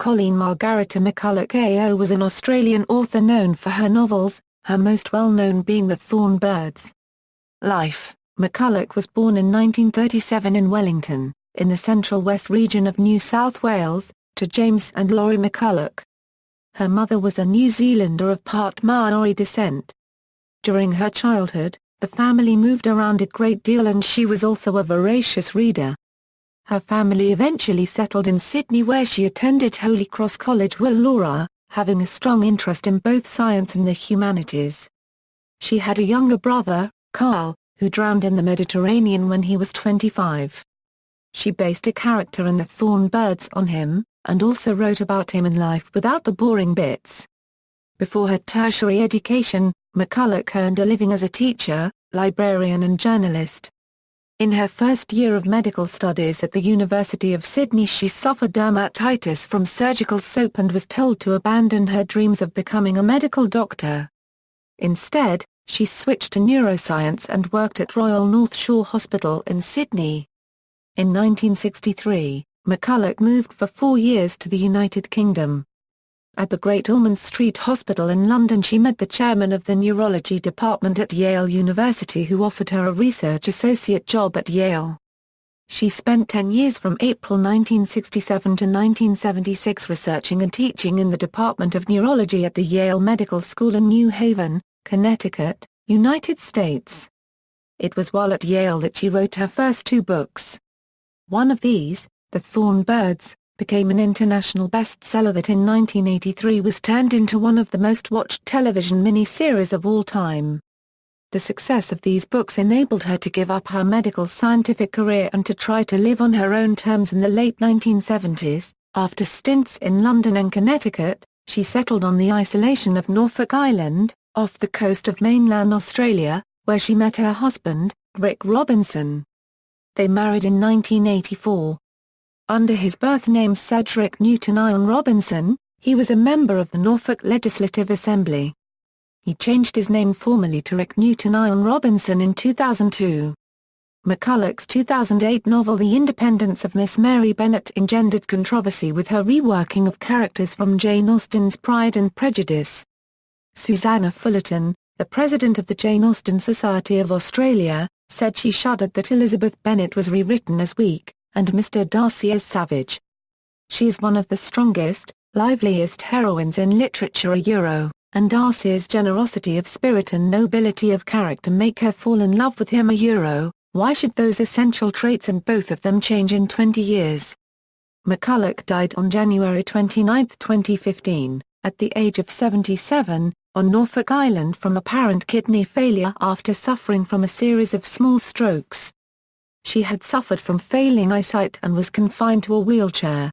Colleen Margaretta McCullough AO was an Australian author known for her novels, her most well-known being The Thorn Birds. Life: McCullough was born in 1937 in Wellington, in the Central West region of New South Wales, to James and Laurie McCullough. Her mother was a New Zealander of part Maori descent. During her childhood, the family moved around a great deal and she was also a voracious reader. Her family eventually settled in Sydney where she attended Holy Cross College Woolloomooloo, having a strong interest in both science and the humanities. She had a younger brother, Carl, who drowned in the Mediterranean when he was 25. She based a character in The Thorn Birds on him, and also wrote about him in life without the boring bits. Before her tertiary education, McCullough earned a living as a teacher, librarian and journalist. In her first year of medical studies at the University of Sydney she suffered dermatitis from surgical soap and was told to abandon her dreams of becoming a medical doctor. Instead, she switched to neuroscience and worked at Royal North Shore Hospital in Sydney. In 1963, McCullough moved for 4 years to the United Kingdom. At the Great Ormond Street Hospital in London she met the chairman of the neurology department at Yale University who offered her a research associate job at Yale. She spent 10 years from April 1967 to 1976 researching and teaching in the Department of Neurology at the Yale Medical School in New Haven, Connecticut, United States. It was while at Yale that she wrote her first 2 books. One of these, The Thorn Birds, became an international bestseller that in 1983 was turned into one of the most watched television miniseries of all time. The success of these books enabled her to give up her medical scientific career and to try to live on her own terms in the late 1970s. After stints in London and Connecticut, she settled on the isolation of Norfolk Island, off the coast of mainland Australia, where she met her husband, Rick Robinson. They married in 1984. Under his birth name Cedric Newton Ion Robinson, he was a member of the Norfolk Legislative Assembly. He changed his name formally to Rick Newton Ion Robinson in 2002. McCullough's 2008 novel The Independence of Miss Mary Bennet engendered controversy with her reworking of characters from Jane Austen's Pride and Prejudice. Susanna Fullerton, the president of the Jane Austen Society of Australia, said she shuddered that Elizabeth Bennet was rewritten as weak, and Mr. Darcy as savage. She is one of the strongest, liveliest heroines in literature and Darcy's generosity of spirit and nobility of character make her fall in love with him why should those essential traits in both of them change in 20 years? McCullough died on January 29, 2015, at the age of 77, on Norfolk Island from apparent kidney failure after suffering from a series of small strokes. She had suffered from failing eyesight and was confined to a wheelchair.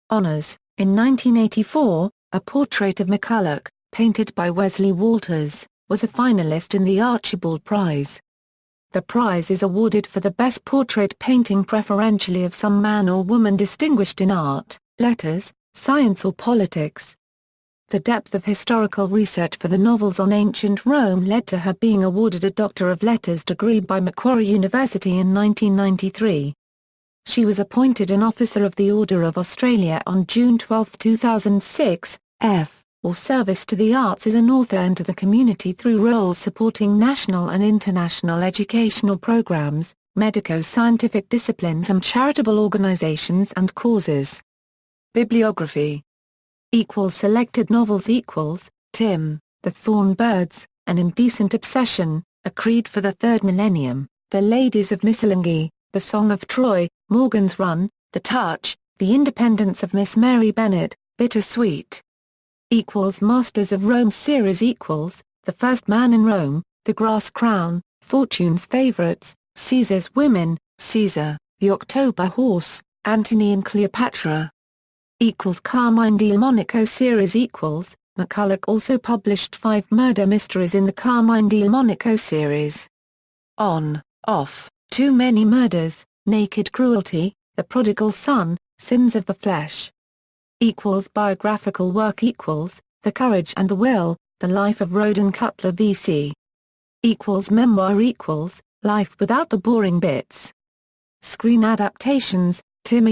Honours: in 1984, a portrait of McCullough, painted by Wesley Walters, was a finalist in the Archibald Prize. The prize is awarded for the best portrait painting preferentially of some man or woman distinguished in art, letters, science or politics. The depth of historical research for the novels on ancient Rome led to her being awarded a Doctor of Letters degree by Macquarie University in 1993. She was appointed an Officer of the Order of Australia on June 12, 2006, for service to the arts as an author and to the community through roles supporting national and international educational programs, medico-scientific disciplines and charitable organisations and causes. Bibliography Selected novels Tim, The Thorn Birds, An Indecent Obsession, A Creed for the Third Millennium, The Ladies of Missolonghi, The Song of Troy, Morgan's Run, The Touch, The Independence of Miss Mary Bennet, Bittersweet. Masters of Rome series The First Man in Rome, The Grass Crown, Fortune's Favorites, Caesar's Women, Caesar, The October Horse, Antony and Cleopatra. Carmine Delmonico series McCullough also published 5 murder mysteries in the Carmine Delmonico series. On, Off, Too Many Murders, Naked Cruelty, The Prodigal Son, Sins of the Flesh. Biographical work The Courage and the Will, The Life of Roden Cutler V.C. Memoir Life Without the Boring Bits. Screen adaptations Tim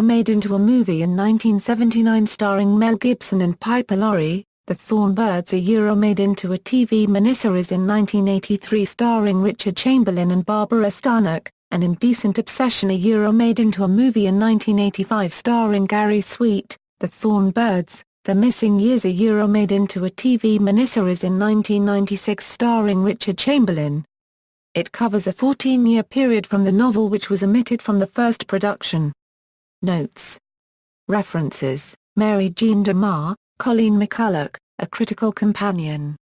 made into a movie in 1979 starring Mel Gibson and Piper Laurie. The Thorn Birds made into a TV miniseries in 1983 starring Richard Chamberlain and Barbara Stanwyck. An Indecent Obsession made into a movie in 1985 starring Gary Sweet. The Thorn Birds, The Missing Years made into a TV miniseries in 1996 starring Richard Chamberlain. It covers a 14-year period from the novel which was omitted from the first production. Notes. References: Mary Jean DeMar, Colleen McCullough, A Critical Companion.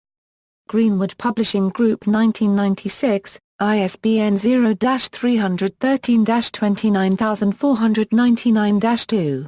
Greenwood Publishing Group 1996, ISBN 0-313-29499-2.